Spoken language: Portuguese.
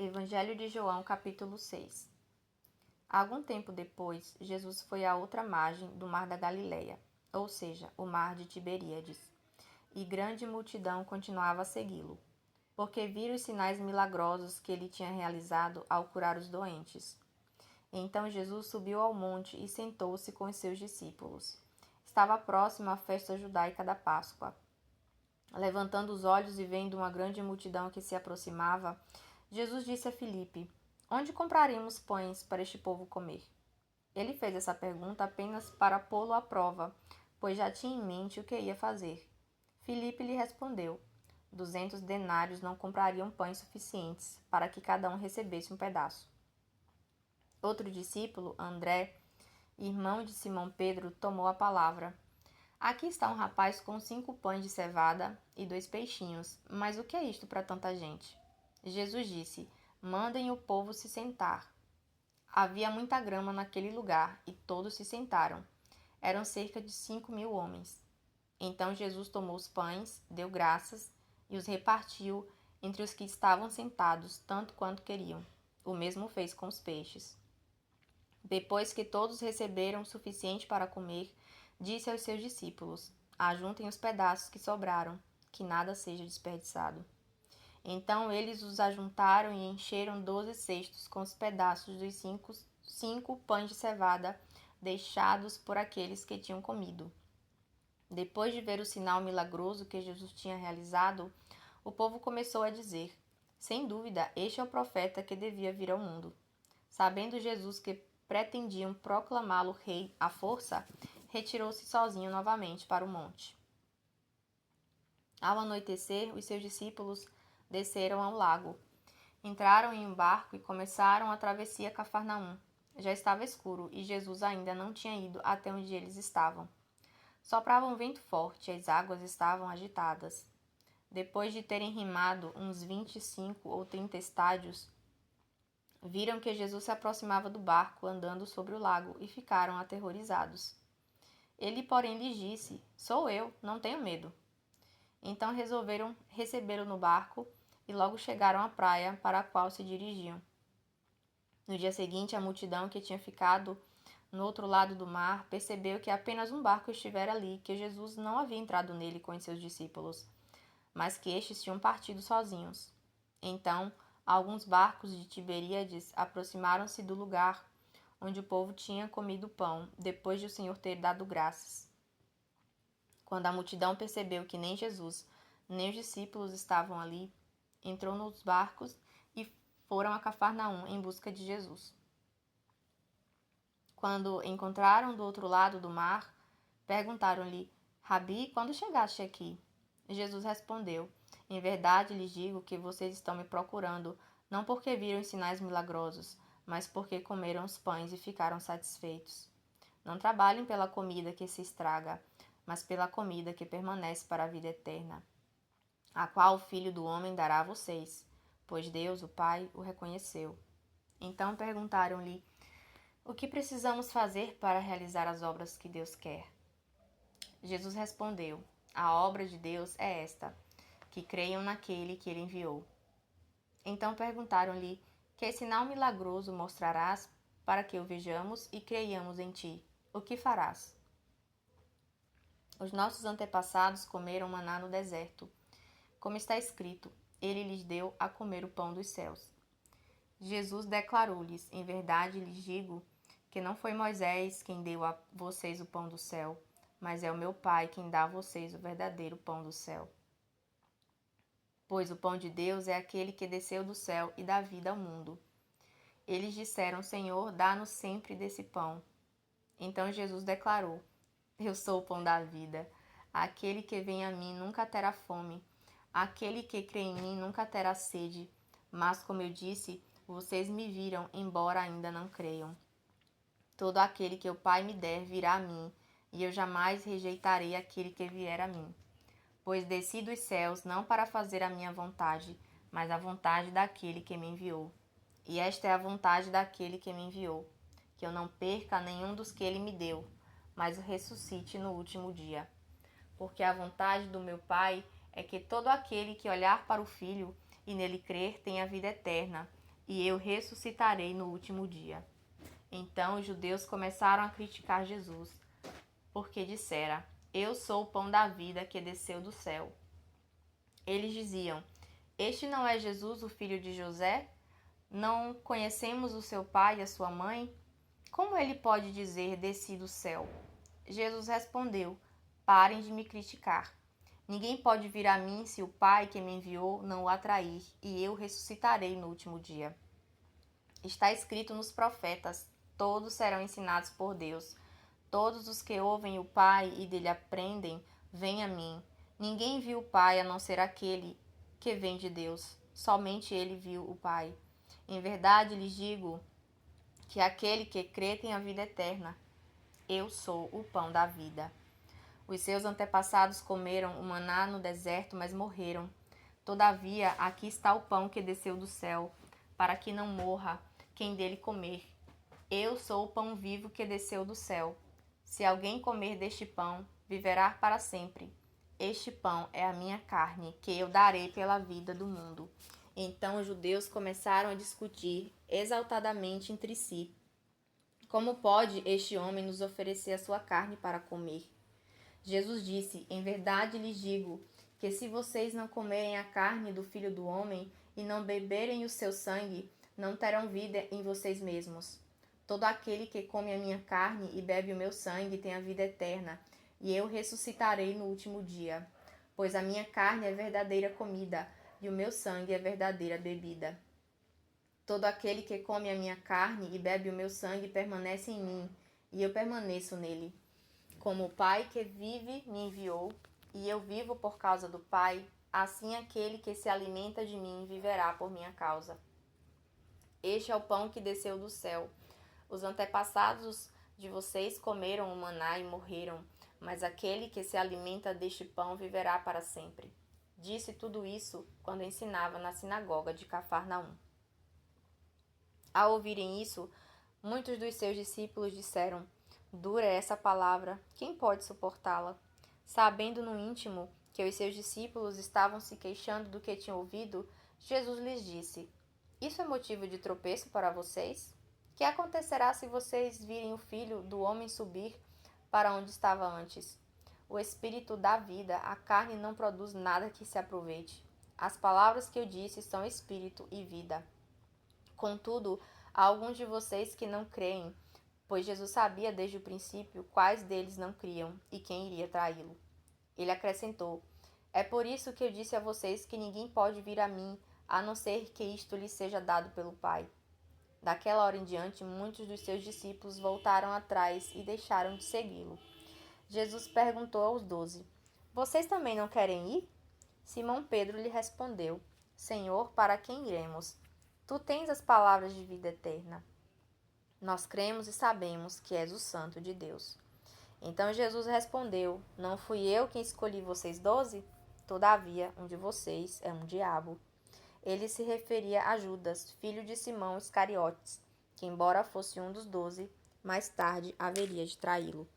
Evangelho de João, capítulo 6. Algum tempo depois, Jesus foi à outra margem do mar da Galileia, ou seja, o mar de Tiberíades, e grande multidão continuava a segui-lo, porque viram os sinais milagrosos que ele tinha realizado ao curar os doentes. Então Jesus subiu ao monte e sentou-se com os seus discípulos. Estava próxima a festa judaica da Páscoa. Levantando os olhos e vendo uma grande multidão que se aproximava, Jesus disse a Filipe: Onde compraremos pães para este povo comer? Ele fez essa pergunta apenas para pô-lo à prova, pois já tinha em mente o que ia fazer. Filipe lhe respondeu: 200 denários não comprariam pães suficientes para que cada um recebesse um pedaço. Outro discípulo, André, irmão de Simão Pedro, tomou a palavra. Aqui está um rapaz com 5 pães de cevada e 2 peixinhos, mas o que é isto para tanta gente? Jesus disse: Mandem o povo se sentar. Havia muita grama naquele lugar e todos se sentaram. Eram cerca de 5.000 homens. Então Jesus tomou os pães, deu graças e os repartiu entre os que estavam sentados, tanto quanto queriam. O mesmo fez com os peixes. Depois que todos receberam o suficiente para comer, disse aos seus discípulos: Ajuntem os pedaços que sobraram, que nada seja desperdiçado. Então eles os ajuntaram e encheram 12 cestos com os pedaços dos cinco pães de cevada deixados por aqueles que tinham comido. Depois de ver o sinal milagroso que Jesus tinha realizado, o povo começou a dizer: Sem dúvida, este é o profeta que devia vir ao mundo. Sabendo Jesus que pretendiam proclamá-lo rei à força, retirou-se sozinho novamente para o monte. Ao anoitecer, os seus discípulos desceram ao lago. Entraram em um barco e começaram a travessia a Cafarnaum. Já estava escuro e Jesus ainda não tinha ido até onde eles estavam. Soprava um vento forte e as águas estavam agitadas. Depois de terem remado uns 25 ou 30 estádios, viram que Jesus se aproximava do barco andando sobre o lago e ficaram aterrorizados. Ele, porém, lhes disse: Sou eu, não tenho medo. Então resolveram recebê-lo no barco e logo chegaram à praia para a qual se dirigiam. No dia seguinte, a multidão que tinha ficado no outro lado do mar percebeu que apenas um barco estivera ali, que Jesus não havia entrado nele com os seus discípulos, mas que estes tinham partido sozinhos. Então, alguns barcos de Tiberíades aproximaram-se do lugar onde o povo tinha comido pão, depois de o Senhor ter dado graças. Quando a multidão percebeu que nem Jesus, nem os discípulos estavam ali, entrou nos barcos e foram a Cafarnaum em busca de Jesus. Quando encontraram do outro lado do mar, perguntaram-lhe: Rabi, quando chegaste aqui? Jesus respondeu: Em verdade lhes digo que vocês estão me procurando, não porque viram os sinais milagrosos, mas porque comeram os pães e ficaram satisfeitos. Não trabalhem pela comida que se estraga, mas pela comida que permanece para a vida eterna, a qual o Filho do Homem dará a vocês, pois Deus, o Pai, o reconheceu. Então perguntaram-lhe: O que precisamos fazer para realizar as obras que Deus quer? Jesus respondeu: A obra de Deus é esta, que creiam naquele que ele enviou. Então perguntaram-lhe: Que sinal milagroso mostrarás para que o vejamos e creiamos em ti? O que farás? Os nossos antepassados comeram maná no deserto. Como está escrito, ele lhes deu a comer o pão dos céus. Jesus declarou-lhes: Em verdade lhes digo que não foi Moisés quem deu a vocês o pão do céu, mas é o meu Pai quem dá a vocês o verdadeiro pão do céu. Pois o pão de Deus é aquele que desceu do céu e dá vida ao mundo. Eles disseram: Senhor, dá-nos sempre desse pão. Então Jesus declarou: Eu sou o pão da vida. Aquele que vem a mim nunca terá fome. Aquele que crê em mim nunca terá sede. Mas, como eu disse, vocês me viram, embora ainda não creiam. Todo aquele que o Pai me der virá a mim, e eu jamais rejeitarei aquele que vier a mim. Pois desci dos céus não para fazer a minha vontade, mas a vontade daquele que me enviou. E esta é a vontade daquele que me enviou, que eu não perca nenhum dos que ele me deu, mas o ressuscite no último dia. Porque a vontade do meu Pai é que todo aquele que olhar para o Filho e nele crer tenha vida eterna, e eu ressuscitarei no último dia. Então os judeus começaram a criticar Jesus, porque dissera: Eu sou o pão da vida que desceu do céu. Eles diziam: Este não é Jesus, o filho de José? Não conhecemos o seu pai e a sua mãe? Como ele pode dizer: Desci do céu? Jesus respondeu: Parem de me criticar. Ninguém pode vir a mim se o Pai que me enviou não o atrair, e eu ressuscitarei no último dia. Está escrito nos profetas: todos serão ensinados por Deus. Todos os que ouvem o Pai e dele aprendem, vêm a mim. Ninguém viu o Pai a não ser aquele que vem de Deus. Somente ele viu o Pai. Em verdade lhes digo que aquele que crê tem a vida eterna. Eu sou o pão da vida. Os seus antepassados comeram o maná no deserto, mas morreram. Todavia, aqui está o pão que desceu do céu, para que não morra quem dele comer. Eu sou o pão vivo que desceu do céu. Se alguém comer deste pão, viverá para sempre. Este pão é a minha carne, que eu darei pela vida do mundo. Então os judeus começaram a discutir exaltadamente entre si. Como pode este homem nos oferecer a sua carne para comer? Jesus disse: Em verdade lhes digo que se vocês não comerem a carne do Filho do Homem e não beberem o seu sangue, não terão vida em vocês mesmos. Todo aquele que come a minha carne e bebe o meu sangue tem a vida eterna, e eu ressuscitarei no último dia. Pois a minha carne é verdadeira comida, e o meu sangue é verdadeira bebida. Todo aquele que come a minha carne e bebe o meu sangue permanece em mim, e eu permaneço nele. Como o Pai que vive me enviou, e eu vivo por causa do Pai, assim aquele que se alimenta de mim viverá por minha causa. Este é o pão que desceu do céu. Os antepassados de vocês comeram o maná e morreram, mas aquele que se alimenta deste pão viverá para sempre. Disse tudo isso quando ensinava na sinagoga de Cafarnaum. Ao ouvirem isso, muitos dos seus discípulos disseram: Dura é essa palavra, quem pode suportá-la? Sabendo no íntimo que os seus discípulos estavam se queixando do que tinham ouvido, Jesus lhes disse: Isso é motivo de tropeço para vocês? Que acontecerá se vocês virem o Filho do Homem subir para onde estava antes? O Espírito dá vida, a carne não produz nada que se aproveite. As palavras que eu disse são Espírito e vida. Contudo, há alguns de vocês que não creem, pois Jesus sabia desde o princípio quais deles não criam e quem iria traí-lo. Ele acrescentou: É por isso que eu disse a vocês que ninguém pode vir a mim, a não ser que isto lhe seja dado pelo Pai. Daquela hora em diante, muitos dos seus discípulos voltaram atrás e deixaram de segui-lo. Jesus perguntou aos 12: Vocês também não querem ir? Simão Pedro lhe respondeu: Senhor, para quem iremos? Tu tens as palavras de vida eterna. Nós cremos e sabemos que és o Santo de Deus. Então Jesus respondeu: Não fui eu quem escolhi vocês 12? Todavia, um de vocês é um diabo. Ele se referia a Judas, filho de Simão Iscariotes, que, embora fosse um dos 12, mais tarde haveria de traí-lo.